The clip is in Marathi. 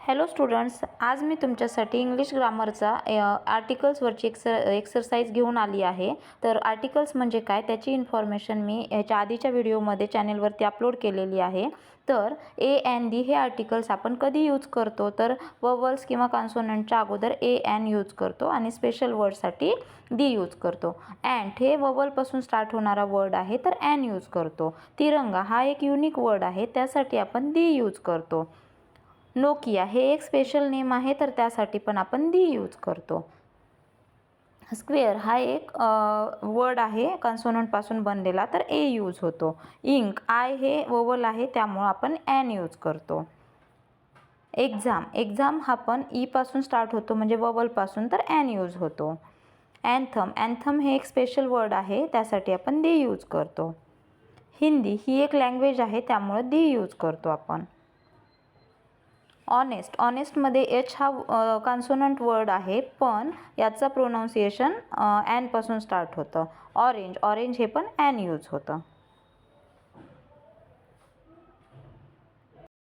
हॅलो स्टुडंट्स, आज मी तुमच्यासाठी इंग्लिश ग्रामरचा आर्टिकल्सवरची एक्सरसाइज घेऊन आली आहे. तर आर्टिकल्स म्हणजे काय त्याची इन्फॉर्मेशन मी याच्या आधीच्या व्हिडिओमध्ये चॅनेलवरती अपलोड केलेली आहे. तर ए एन दी हे आर्टिकल्स आपण कधी यूज करतो, तर ववल्स किंवा कॉन्सोनंटच्या अगोदर ए एन यूज करतो आणि स्पेशल वर्डसाठी दी यूज करतो. अँट हे ववलपासून स्टार्ट होणारा वर्ड आहे, तर ॲन यूज करतो. तिरंगा हा एक युनिक वर्ड आहे, त्यासाठी आपण दी यूज करतो. नोकिया हे एक स्पेशल नेम आहे, तर त्यासाठी पण आपण दी यूज करतो. स्क्वेअर हा एक वर्ड आहे कॉन्सोनंटपासून बनलेला, तर ए यूज होतो. इंक आय हे वोवल आहे, त्यामुळं आपण ॲन यूज करतो. एक्झाम हा पण पासून स्टार्ट होतो, म्हणजे ववलपासून, तर ॲन यूज होतो. ॲन्थम हे एक स्पेशल वर्ड आहे, त्यासाठी आपण दी यूज करतो. हिंदी ही एक लँग्वेज आहे, त्यामुळं दी यूज करतो आपण. ऑनेस्टमध्ये एच हा कॉन्सोनंट वर्ड आहे, पण याचं प्रोनाऊन्सिएशन ॲनपासून स्टार्ट होतं. ऑरेंज हे पण ॲन यूज होतं.